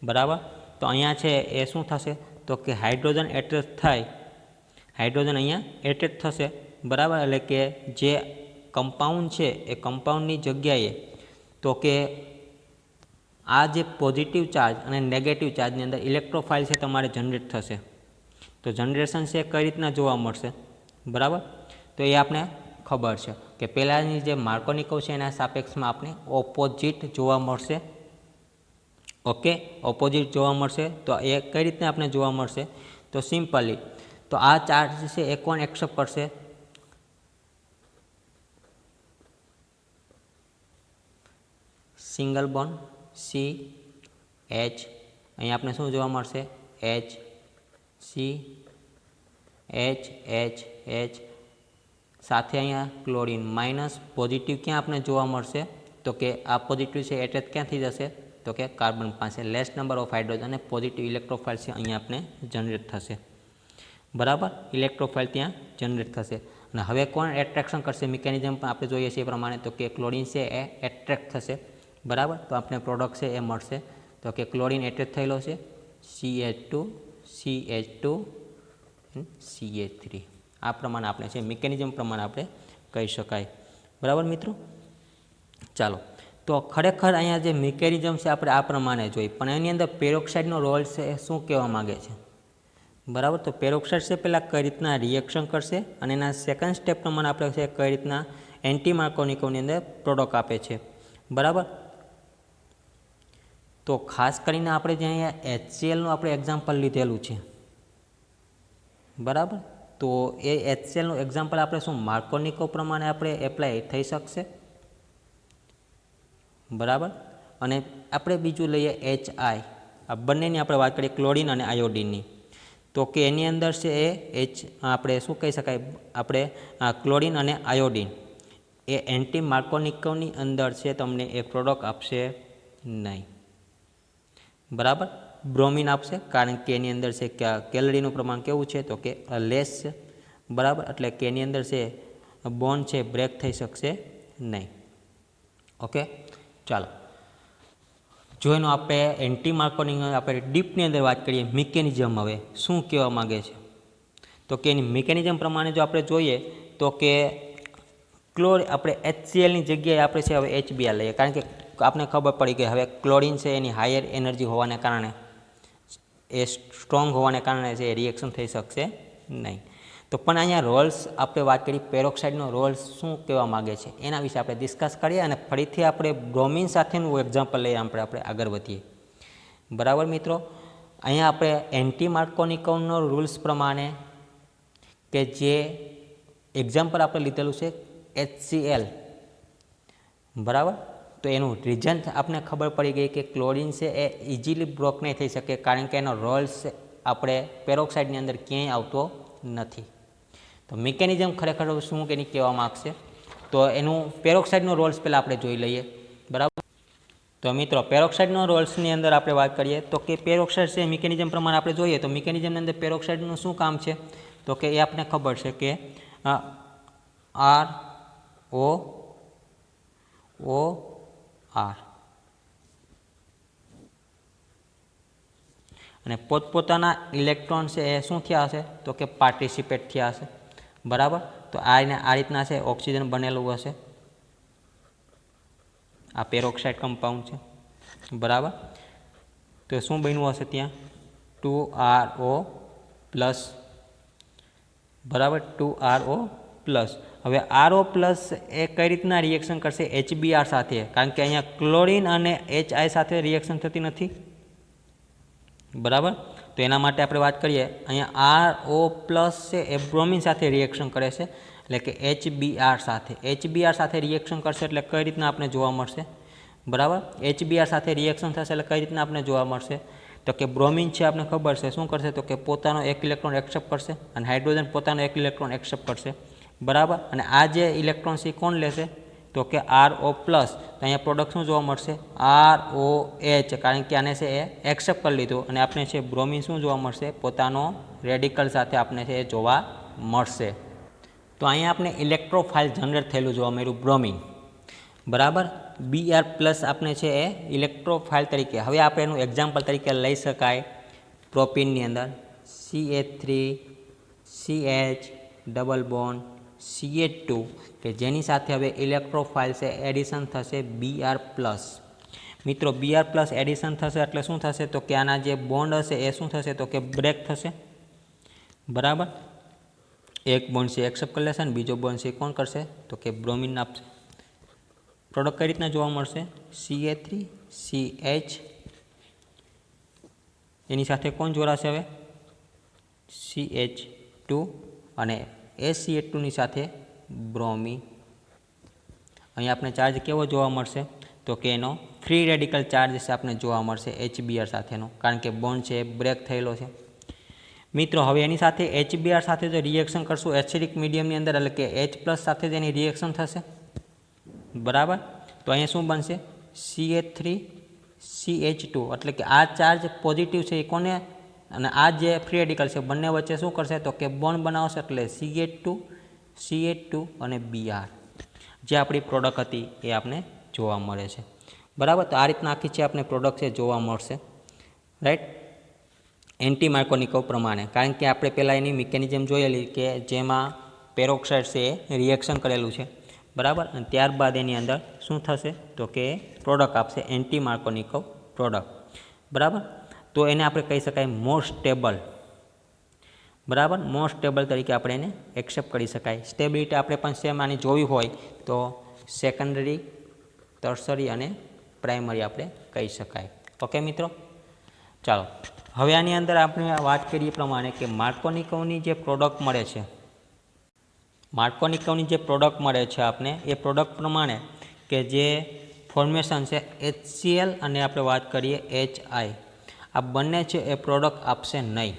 બરાબર. તો અહીંયા છે એ શું થશે તો કે હાઇડ્રોજન એટેચ થાય હાઇડ્રોજન અહીંયા એટેચ થશે બરાબર. એટલે કે જે કમ્પાઉન્ડ છે એ કમ્પાઉન્ડની જગ્યાએ તો કે આ જે પોઝિટિવ ચાર્જ અને નેગેટિવ ચાર્જની અંદર ઇલેક્ટ્રોફાઇલ છે તમારે જનરેટ થશે. તો જનરેશન છે કઈ રીતના જોવા મળશે બરાબર. તો એ આપણે ખબર છે કે પહેલાંની જે માર્કોનિકવ છે એના સાપેક્ષમાં આપણે ઓપોઝિટ જોવા મળશે. ઓકે ઓપોઝિટ જોવા મળશે તો એ કઈ રીતના આપણે જોવા મળશે તો સિમ્પલી તો આ ચાર્જ છે એ કોણ એક્સેપ્ટ કરશે સિંગલ બોન્ડ CH અહીંયા આપણે શું જોવા મળશે H સાથે અહીંયા ક્લોરીન માઇનસ પોઝિટિવ ક્યાં આપણે જોવા મળશે તો કે આ પોઝિટિવ છે એટેચ ક્યાંથી જશે તો કે કાર્બન પાસે લેસ નંબર ઓફ હાઇડ્રોજન અને પોઝિટિવ ઇલેક્ટ્રોફાઇલ છે અહીંયા આપણે જનરેટ થશે બરાબર. ઇલેક્ટ્રોફાઇલ ત્યાં જનરેટ થશે અને હવે કોણ એટ્રેક્શન કરશે મિકેનિઝમ પણ આપણે જોઈએ છીએ એ પ્રમાણે તો કે ક્લોરીન છે એ એટ્રેક્ટ થશે બરાબર. તો આપણે પ્રોડક્ટ છે એ મળશે તો કે ક્લોરીન એટેચ થયેલો છે CH2 CH3 આ પ્રમાણે આપણે છે મિકેનિઝમ પ્રમાણે આપણે કહી શકાય બરાબર મિત્રો. ચાલો તો ખરેખર અહીંયા જે મિકેનિઝમ છે આપણે આ પ્રમાણે જોઈ પણ એની અંદર પેરોક્સાઇડનો રોલ છે એ શું કહેવા માગે છે બરાબર. તો પેરોક્સાઇડ છે પહેલાં કઈ રીતના રિએક્શન કરશે અને એના સેકન્ડ સ્ટેપ પ્રમાણે આપણે છે કઈ રીતના એન્ટી માર્કોનિકવની અંદર પ્રોડક્ટ આપે છે બરાબર. તો ખાસ કરીને આપણે જે અહીંયા HClનું આપણે એક્ઝામ્પલ લીધેલું છે બરાબર. તો એ HClનું એક્ઝામ્પલ આપણે શું માર્કોનિકવ પ્રમાણે આપણે એપ્લાય થઈ શકશે બરાબર. અને આપણે બીજું લઈએ HI આ બંનેની આપણે વાત કરીએ ક્લોરીન અને આયોડિનની તો કે એની અંદર છે એ આપણે શું કહી શકાય આપણે ક્લોરીન અને આયોડિન એ એન્ટી માર્કોનિકવની અંદર છે તમને એ પ્રોડક્ટ આપશે નહીં બરાબર. બ્રોમિન આપશે કારણ કે એની અંદર છે કે કેલરીનું પ્રમાણ કેવું છે તો કે લેસ છે બરાબર. એટલે કે એની અંદર છે બોન્ડ છે બ્રેક થઈ શકશે નહીં. ઓકે, ચાલો જો એનો આપણે એન્ટી માર્કોની આપણે ડીપની અંદર વાત કરીએ મિકેનિઝમ હવે શું કહેવા માગે છે, તો કે એની મિકેનિઝમ પ્રમાણે જો આપણે જોઈએ તો કે આપણે HClની જગ્યાએ આપણે છે હવે HBr લઈએ, કારણ કે આપણે ખબર પડી કે હવે ક્લોરિન છે એની હાયર એનર્જી હોવાને કારણે, એ સ્ટ્રોંગ હોવાને કારણે છે એ રિએક્શન થઈ શકશે નહીં. તો પણ અહીંયા રોલ્સ આપણે વાત કરી પેરોક્સાઇડનો રોલ્સ શું કહેવા માગે છે એના વિશે આપણે ડિસ્કસ કરીએ અને ફરીથી આપણે બ્રોમિન સાથેનું એક્ઝામ્પલ લઈએ આપણે આગળ વધીએ. બરાબર મિત્રો, અહીંયા આપણે એન્ટી માર્કોનિકોવનો રૂલ્સ પ્રમાણે કે જે એક્ઝામ્પલ આપણે લીધેલું છે HCl, બરાબર, તો એનું રીઝન આપણે ખબર પડી ગઈ કે ક્લોરિન છે એ ઇઝીલી બ્રોક નહીં થઈ શકે, કારણ કે એનો રોલ્સ આપણે પેરોક્સાઇડની અંદર ક્યાંય આવતો નથી. તો મિકેનિઝમ ખરેખર શું કે એની કહેવા માગશે, તો એનું પેરોક્સાઇડનો રોલ્સ પહેલાં આપણે જોઈ લઈએ. બરાબર, તો મિત્રો પેરોક્સાઇડનો રોલ્સની અંદર આપણે વાત કરીએ તો કે પેરોક્સાઇડ છે મિકેનિઝમ પ્રમાણે આપણે જોઈએ તો મિકેનિઝમની અંદર પેરોક્સાઇડનું શું કામ છે, તો કે એ આપણે ખબર છે કે ROR અને પોતપોતાના ઇલેક્ટ્રોન છે એ શું થયા હશે, તો કે પાર્ટિસિપેટ થયા હશે. બરાબર, તો આ રીતના છે ઓક્સિજન બનેલું હશે, આ પેરોક્સાઇડ કમ્પાઉન્ડ છે. બરાબર, તો શું બન્યું હશે ત્યાં 2RO+. બરાબર, 2RO+. હવે RO+ એ કઈ રીતના રિએક્શન કરશે HBr સાથે, કારણ કે અહીંયા ક્લોરિન અને HI સાથે રિએક્શન થતી નથી. બરાબર, તો એના માટે આપણે વાત કરીએ અહીંયા RO+ છે એ બ્રોમિન સાથે રિએક્શન કરે છે, એટલે કે HBr સાથે રિએક્શન કરશે એટલે કઈ રીતના આપણે જોવા મળશે. બરાબર, HBr સાથે રિએક્શન થશે એટલે કઈ રીતના આપણે જોવા મળશે, તો કે બ્રોમિન છે આપણે ખબર છે શું કરશે, તો કે પોતાનો એક ઇલેક્ટ્રોન એક્સેપ્ટ કરશે અને હાઇડ્રોજન પોતાનો એક ઇલેક્ટ્રોન એક્સેપ્ટ કરશે. બરાબર, અને આ જે ઇલેક્ટ્રોન છે કોણ લેશે, તો કે RO+. તો અહીંયા પ્રોડક્ટ શું જોવા મળશે, ROH, કારણ કે આને છે એ એક્સેપ્ટ કરી લીધું અને આપણે છે બ્રોમિન શું જોવા મળશે, પોતાનો રેડિકલ સાથે આપણે છે એ જોવા મળશે. તો અહીંયા આપણે ઇલેક્ટ્રોફાઇલ જનરેટ થયેલું જોવા મળ્યું બ્રોમિન. બરાબર, Br+ આપણે છે એ ઇલેક્ટ્રોફાઇલ તરીકે, હવે આપણે એનું એક્ઝામ્પલ તરીકે લઈ શકાય પ્રોપીનની અંદર CH3CH ડબલ બોન્ડ CH2 કે જેની સાથે હવે ઇલેક્ટ્રોફાઇલ છે એડિશન થશે Br+. મિત્રો Br+ એડિશન થશે એટલે શું થશે, તો કે આના જે બોન્ડ હશે એ શું થશે, તો કે બ્રેક થશે. બરાબર, એક બોન્ડ છે એક્સેપ્ટ કરી લેશે અને બીજો બોન્ડ છે કોણ કરશે, તો કે બ્રોમિન આપશે. પ્રોડક્ટ કઈ રીતના જોવા મળશે, CH3CH એની સાથે કોણ જોડાશે હવે, CH2 અને CH2 ની સાથે બ્રોમિન. અહીં આપણે ચાર્જ કેવો જોવા મળશે, તો કે એનો ફ્રી રેડિકલ ચાર્જ છે આપણે જોવા મળશે HBr સાથેનો, કારણ કે બોન્ડ છે બ્રેક થયેલો છે. મિત્રો હવે એની સાથે HBr સાથે જો રિએક્શન કરશું એસિડિક મીડિયમની અંદર, એટલે કે H+ સાથે જ એની રિએક્શન થશે. બરાબર, તો અહીંયા શું બનશે, CH3CH2, એટલે કે આ ચાર્જ પોઝિટિવ છે એ કોને, અને આ જે ફ્રી રેડિકલ છે બંને વચ્ચે શું કરશે, તો કે બોન્ડ બનાવશે, એટલે CH2 અને Br જે આપણી પ્રોડક્ટ હતી એ આપણે જોવા મળે છે. બરાબર, તો આ રીતના આખી છે આપણે પ્રોડક્ટ છે જોવા મળશે. રાઈટ, એન્ટી માર્કોનિકોવ પ્રમાણે, કારણ કે આપણે પહેલાં એની મિકેનિઝમ જોયેલી કે જેમાં પેરોક્સાઇડ છે એ રિએક્શન કરેલું છે. બરાબર, અને ત્યારબાદ એની અંદર શું થશે, તો કે પ્રોડક્ટ આપશે એન્ટી માર્કોનિકોવ પ્રોડક્ટ. બરાબર, તો એને આપણે કહી શકાય મોસ્ટ સ્ટેબલ. બરાબર, મોસ્ટ સ્ટેબલ તરીકે આપણે એને એક્સેપ્ટ કરી શકાય. સ્ટેબિલિટી આપણે પણ સેમ આની જોવી હોય તો સેકન્ડરી, ટર્સરી અને પ્રાઇમરી આપણે કહી શકાય. ઓકે મિત્રો, ચાલો હવે આની અંદર આપણે વાત કરીએ પ્રમાણે કે માર્કોનિકોવની જે પ્રોડક્ટ મળે છે, આપણે એ પ્રોડક્ટ પ્રમાણે કે જે ફોર્મેશન છે HCl અને આપણે વાત કરીએ HI, આ બંને છે એ પ્રોડક્ટ આપશે નહીં.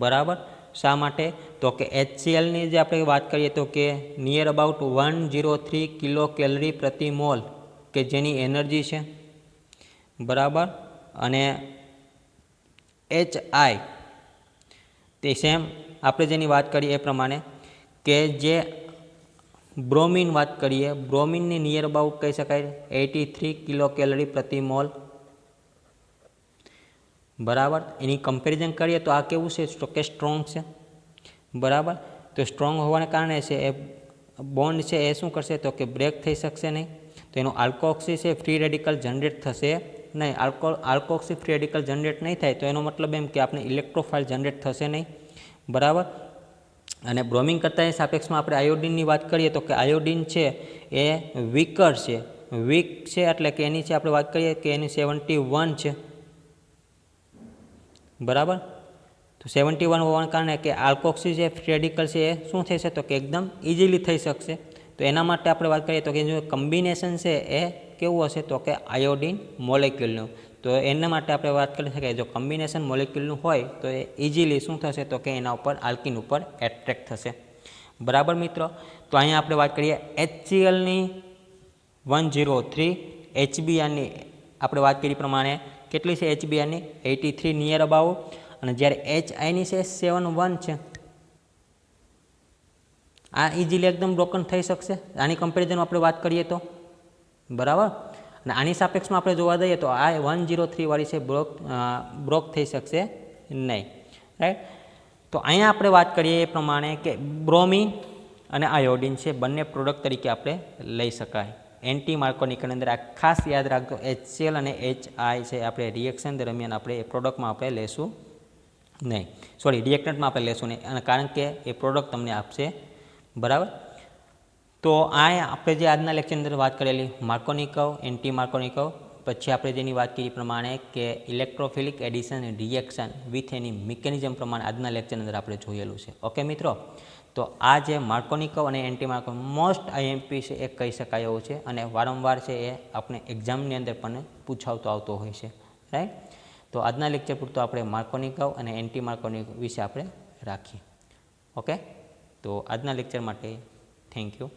બરાબર, શા માટે, તો કે HClની જે આપણે વાત કરીએ તો કે નિયર અબાઉટ 103 કિલો કેલરી પ્રતિ મોલ કે જેની એનર્જી છે. બરાબર, અને HI તે સેમ આપણે જેની વાત કરીએ એ પ્રમાણે કે જે બ્રોમિન વાત કરીએ, બ્રોમિનની નિયર અબાઉટ કહી શકાય 83 કિલો કેલરી પ્રતિ મોલ, બરાબર. એની કમ્પેરિઝન કરીએ તો આ કેવું છે, તો કે સ્ટ્રોંગ છે, બરાબર. તો સ્ટ્રોંગ હોવાને કારણે છે એ બોન્ડ છે એ શું કરશે, તો કે બ્રેક થઈ શકશે નહીં. તો એનું આલ્કોક્સી છે ફ્રી રેડિકલ જનરેટ થશે નહીં. આલ્કોક્સી ફ્રી રેડિકલ જનરેટ નહીં થાય તો એનો મતલબ એમ કે આપણે ઇલેક્ટ્રોફાઇલ જનરેટ થશે નહીં, બરાબર. અને બ્રોમિન કરતાં સાપેક્ષમાં આપણે આયોડિનની વાત કરીએ તો કે આયોડિન છે એ વીકર છે. વીક છે એટલે કે એની છે આપણે વાત કરીએ કે એની 71 છે, બરાબર. તો 71 હોવાને કારણે કે આલ્કોક્સી જે ફ્રી રેડિકલ છે એ શું થશે, તો કે એકદમ ઇઝીલી થઈ શકશે. તો એના માટે આપણે વાત કરીએ તો કે જો કમ્બિનેશન છે એ કેવું હશે, તો કે આયોડિન મોલેક્યુલનું. તો એના માટે આપણે વાત કરી શકીએ જો કમ્બિનેશન મોલેક્યુલનું હોય તો એ ઇઝીલી શું થશે, તો કે એના ઉપર આલ્કિન ઉપર એટ્રેક્ટ થશે, બરાબર મિત્રો. તો અહીંયા આપણે વાત કરીએ HClની 103, HBrની આપણે વાત કરી પ્રમાણે કેટલી છે HBrની 83 નિયર અબાઉટ, અને જ્યારે HIની છે 71 છે. આ ઇઝીલી એકદમ બ્રોકન થઈ શકશે આની કમ્પેરિઝનમાં આપણે વાત કરીએ તો, બરાબર. અને આની સાપેક્ષમાં આપણે જોવા જઈએ તો આ 103 વાળી છે બ્રોક થઈ શકશે નહીં, રાઈટ. તો અહીંયા આપણે વાત કરીએ એ પ્રમાણે કે બ્રોમિન અને આયોડિન છે બંને પ્રોડક્ટ તરીકે આપણે લઈ શકાય. એન્ટી માર્કોનિકની અંદર આ ખાસ યાદ રાખજો, HCl અને HI છે આપણે રિએક્શન દરમિયાન આપણે એ પ્રોડક્ટમાં આપણે લેશું નહીં, સોરી રિએક્ટન્ટમાં આપણે લેશું નહીં, અને કારણ કે એ પ્રોડક્ટ તમને આપશે, બરાબર. તો આ આપણે જે આજના લેક્ચરની અંદર વાત કરેલી માર્કોનિકવ, એન્ટી માર્કોનિકવ, પછી આપણે જેની વાત કરી પ્રમાણે કે electrophilic addition reaction with any mechanism પ્રમાણે આજના લેક્ચરની અંદર આપણે જોયેલું છે. ઓકે મિત્રો, તો આ જે માર્કોનિકવ અને એન્ટી માર્કોનિકવ મોસ્ટ IMP છે એ કહી શકાય એવું છે, અને વારંવાર છે એ આપણે એક્ઝામની અંદર પણ પૂછાવતો આવતો હોય છે, રાઈટ. તો આજના લેક્ચર પૂરતો આપણે માર્કોનિકવ અને એન્ટી માર્કોનિકવ વિશે આપણે રાખીએ. ઓકે, તો આજના લેક્ચર માટે થેન્ક યુ.